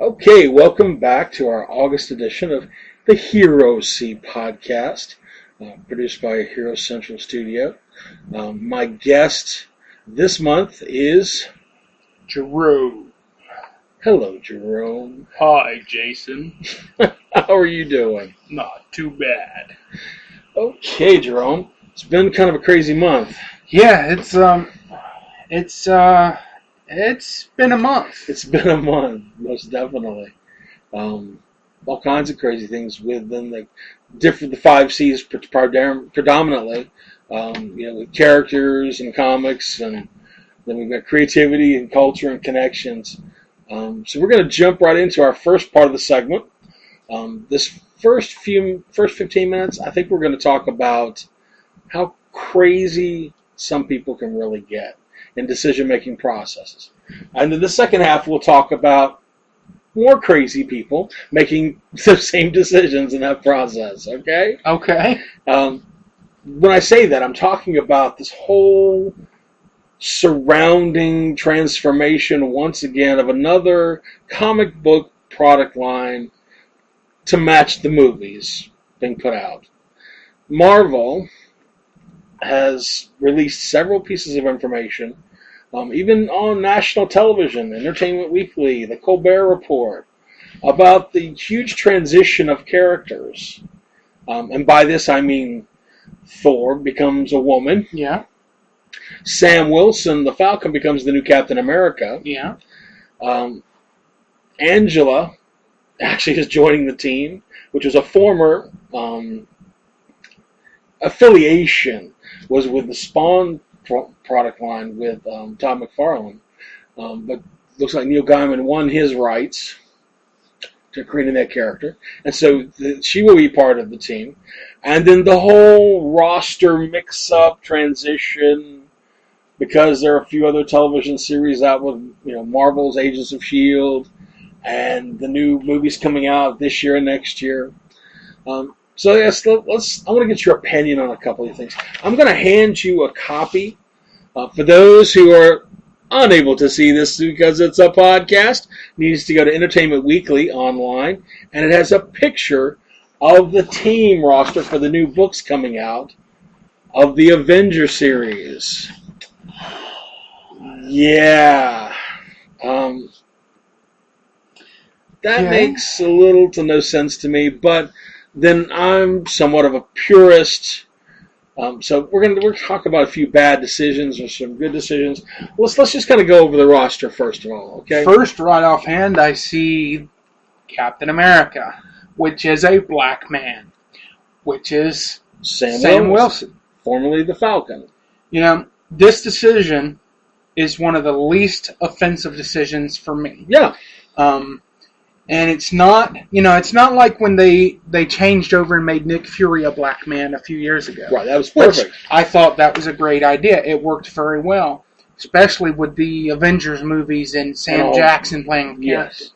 Okay, welcome back to our August edition of the HeroCAugPodcast, produced by Hero Central Studio. My guest this month is Jerome. Hello, Jerome. Hi, Jason. How are you doing? Not too bad. Okay, Jerome. It's been kind of a crazy month. Yeah, it's been a month. It's been a month, most definitely. All kinds of crazy things within the 5 C's predominantly. With characters and comics, and then we've got creativity and culture and connections. So we're going to jump right into our first part of the segment. This first 15 minutes, I think we're going to talk about how crazy some people can really get in decision-making processes. And then the second half, we'll talk about more crazy people making the same decisions in that process, okay? Okay. When I say that, I'm talking about this whole surrounding transformation, once again, of another comic book product line to match the movies being put out. Marvel has released several pieces of information, even on national television, Entertainment Weekly, The Colbert Report, about the huge transition of characters. And by this I mean Thor becomes a woman. Yeah. Sam Wilson, the Falcon, becomes the new Captain America. Yeah. Angela actually is joining the team, which was a former affiliation, was with the Spawn product line with Todd McFarlane. But looks like Neil Gaiman won his rights to creating that character. And so she will be part of the team. And then the whole roster mix-up transition, because there are a few other television series out with, Marvel's Agents of S.H.I.E.L.D. and the new movies coming out this year and next year. So yes, I want to get your opinion on a couple of things. I'm going to hand you a copy. For those who are unable to see this because it's a podcast, needs to go to Entertainment Weekly online, and it has a picture of the team roster for the new books coming out of the Avengers series. Yeah. That makes a little to no sense to me, but then I'm somewhat of a purist. So we're going to talk about a few bad decisions or some good decisions. Let's just kind of go over the roster first of all, okay? First, right offhand, I see Captain America, which is a black man, which is Sam Wilson, formerly the Falcon. This decision is one of the least offensive decisions for me. Yeah. And it's not like when they changed over and made Nick Fury a black man a few years ago. Right, that was perfect. I thought that was a great idea. It worked very well, especially with the Avengers movies and Sam Jackson playing the character. Yes.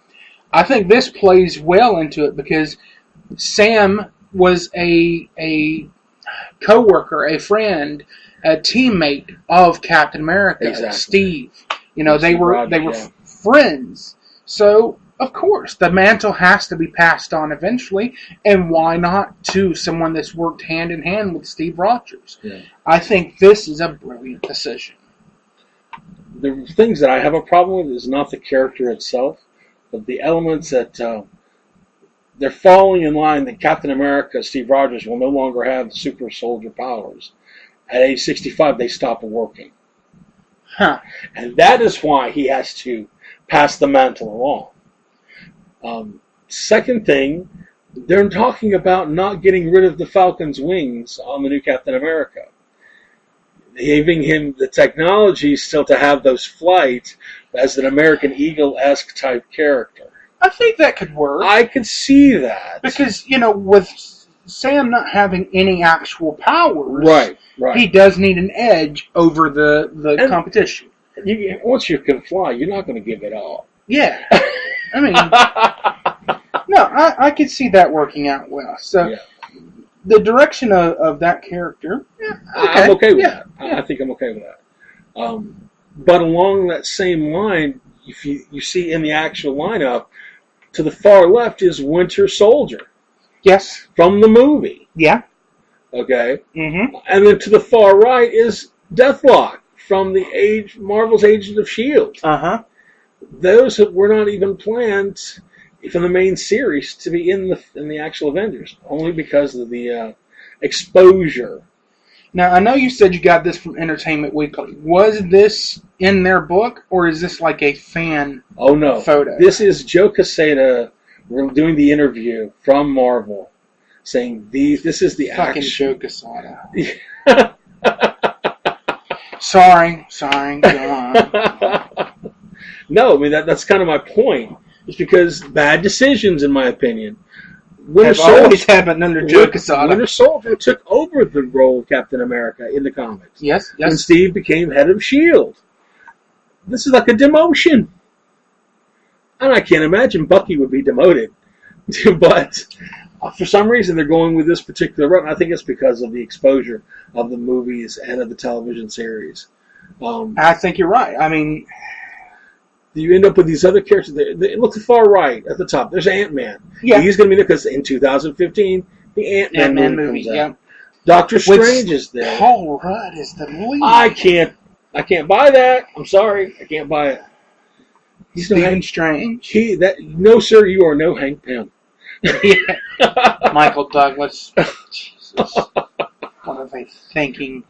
I think this plays well into it because Sam was a co-worker, a friend, a teammate of Captain America, exactly. Steve. They were friends. So, of course, the mantle has to be passed on eventually, and why not to someone that's worked hand in hand with Steve Rogers? Yeah. I think this is a brilliant decision. The things that I have a problem with is not the character itself, but the elements that they're falling in line that Captain America, Steve Rogers, will no longer have super soldier powers. At age 65, they stop working. Huh. And that is why he has to pass the mantle along. Second thing, they're talking about not getting rid of the Falcon's wings on the new Captain America. Giving him the technology still to have those flights as an American Eagle-esque type character. I think that could work. I could see that. Because, with Sam not having any actual powers, right. He does need an edge over the competition. Once you can fly, you're not going to give it all. Yeah. I mean, no, I could see that working out well. So, the direction of that character, I'm okay with that. I think I'm okay with that. But along that same line, if you see in the actual lineup, to the far left is Winter Soldier. Yes. From the movie. Yeah. Okay? Mm-hmm. And then to the far right is Deathlock from the Marvel's Agents of S.H.I.E.L.D. Uh-huh. Those were not even planned from the main series to be in the actual Avengers, only because of the exposure. Now, I know you said you got this from Entertainment Weekly. Was this in their book, or is this like a fan photo? This is Joe Quesada. We're doing the interview from Marvel, saying this is the fucking actual... Joe Quesada. Sorry, go on. No, I mean, that's kind of my point. It's because bad decisions, in my opinion. Have always happened under Joe Quesada. Winter Soldier took over the role of Captain America in the comics. Yes. And Steve became head of S.H.I.E.L.D. This is like a demotion. And I can't imagine Bucky would be demoted. But for some reason, they're going with this particular run. I think it's because of the exposure of the movies and of the television series. I think you're right. I mean... You end up with these other characters. Look to the far right at the top. There's Ant-Man. Yeah. He's going to be there because in 2015, the Ant-Man movie comes out. Yeah. Doctor Strange is there. Paul Rudd is the lead. I can't buy that. I'm sorry. I can't buy it. He's Stephen Strange. No, sir, you are no Hank Pym. Michael Douglas. Jesus. What are they thinking?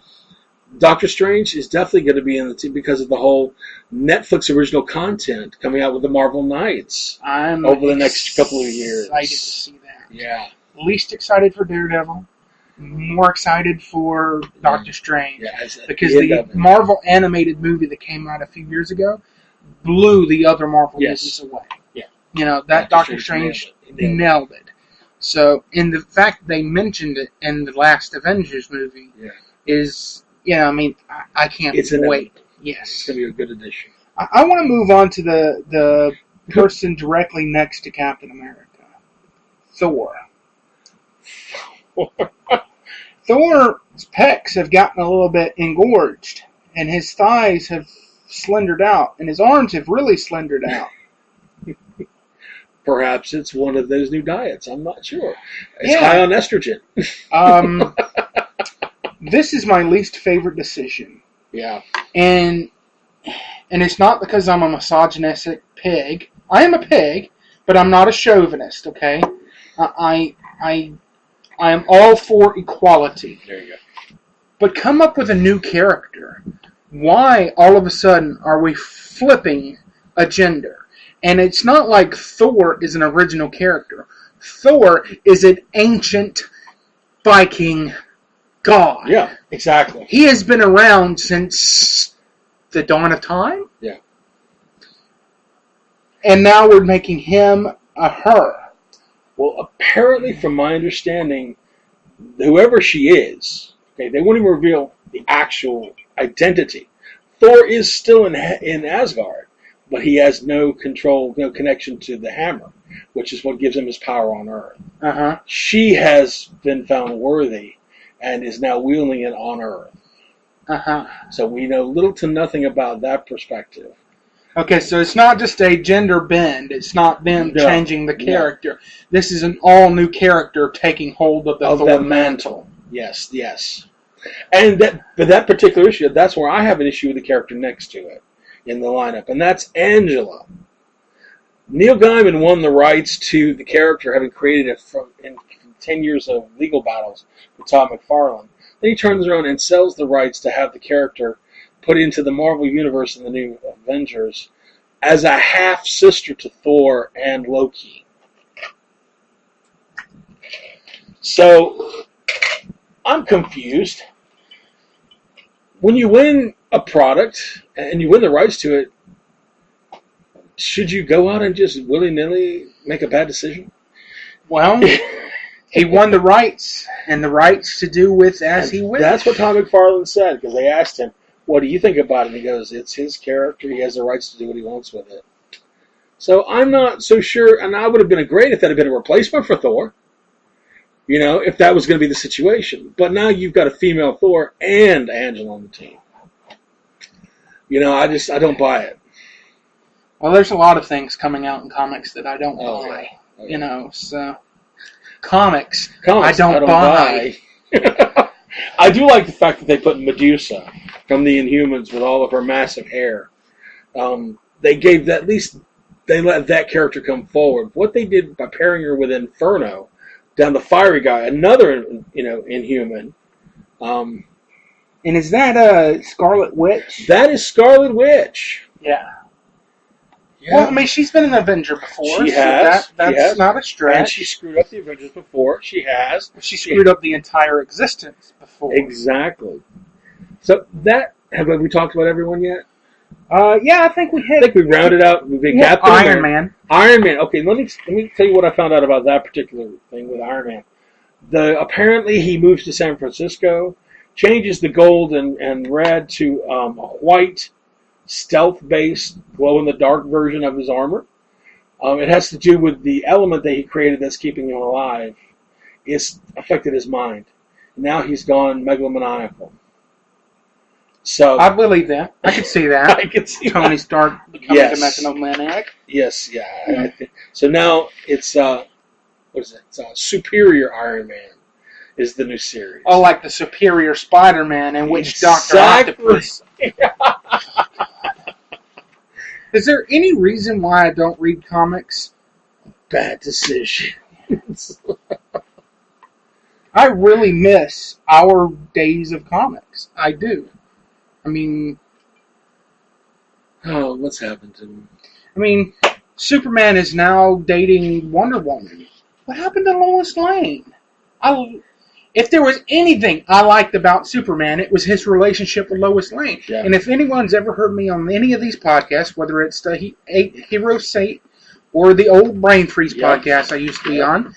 Doctor Strange is definitely going to be in the team because of the whole Netflix original content coming out with the Marvel Knights over the next couple of years. Excited to see that. Yeah. Least excited for Daredevil. More excited for Doctor Strange. Yeah, because the Marvel animated movie that came out a few years ago blew the other Marvel movies away. Yeah. You know, that Doctor Strange nailed it. So, and the fact they mentioned it in the last Avengers movie is... Yeah, I mean, I can't wait. Yes. It's going to be a good addition. I want to move on to the person directly next to Captain America. Thor. Thor's pecs have gotten a little bit engorged, and his thighs have slendered out, and his arms have really slendered out. Perhaps it's one of those new diets. I'm not sure. It's high on estrogen. This is my least favorite decision. Yeah. And it's not because I'm a misogynistic pig. I am a pig, but I'm not a chauvinist, okay? I am all for equality. There you go. But come up with a new character. Why all of a sudden are we flipping a gender? And it's not like Thor is an original character. Thor is an ancient Viking God. Yeah, exactly. He has been around since the dawn of time. Yeah. And now we're making him a her. Well, apparently, from my understanding, whoever she is, okay, they won't even reveal the actual identity. Thor is still in Asgard, but he has no control, no connection to the hammer, which is what gives him his power on Earth. Uh-huh. She has been found worthy and is now wielding it on Earth. Uh-huh. So we know little to nothing about that perspective. Okay, so it's not just a gender bend. It's not them changing the character. No. This is an all-new character taking hold of the Thor mantle. Yes. And that particular issue, that's where I have an issue with the character next to it in the lineup, and that's Angela. Neil Gaiman won the rights to the character, having created it in 10 years of legal battles with Todd McFarlane. Then he turns around and sells the rights to have the character put into the Marvel Universe in the new Avengers as a half-sister to Thor and Loki. So, I'm confused. When you win a product and you win the rights to it, should you go out and just willy-nilly make a bad decision? Well, he won the rights, and the rights to do with as he wished. That's what Todd McFarlane said, because they asked him, what do you think about it? And he goes, it's his character. He has the rights to do what he wants with it. So I'm not so sure, and I would have been great if that had been a replacement for Thor. You know, if that was going to be the situation. But now you've got a female Thor and Angela on the team. You know, I don't buy it. Well, there's a lot of things coming out in comics that I don't buy. Oh, yeah. You know, so comics I don't buy. I do like the fact that they put Medusa from the Inhumans with all of her massive hair. They gave that, at least they let that character come forward. What they did by pairing her with Inferno, down the fiery guy, another Inhuman. And is that Scarlet Witch? That is Scarlet Witch. Yeah. Well, I mean, she's been an Avenger before. She has. That's not a stretch. And she screwed up the Avengers before. She has. She screwed up the entire existence before. Exactly. So have we talked about everyone yet? Yeah, I think we hit. I think we rounded out. We got Iron Man. Iron Man. Okay, let me tell you what I found out about that particular thing with Iron Man. Apparently he moves to San Francisco, changes the gold and red to a white, stealth-based, glow-in-the-dark version of his armor. It has to do with the element that he created that's keeping him alive. It's affected his mind. Now he's gone megalomaniacal. So I believe that. I could see that. I could see Tony Stark becoming a megalomaniac. Yes, yeah. So now it's what is it? It's Superior Iron Man is the new series. Oh, like the Superior Spider-Man in which Dr. Octopus. Is there any reason why I don't read comics? Bad decision. I really miss our days of comics. I do. I mean... Oh, what's happened to him? I mean, Superman is now dating Wonder Woman. What happened to Lois Lane? If there was anything I liked about Superman, it was his relationship with Lois Lane. Yeah. And if anyone's ever heard me on any of these podcasts, whether it's the Hero Sate or the old Brain Freeze podcast I used to be on,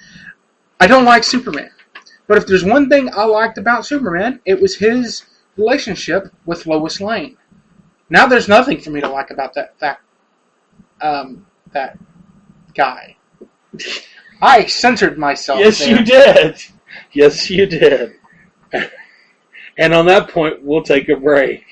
I don't like Superman. But if there's one thing I liked about Superman, it was his relationship with Lois Lane. Now there's nothing for me to like about that guy. I censored myself. Yes, there. You did. Yes, you did. And on that point, we'll take a break.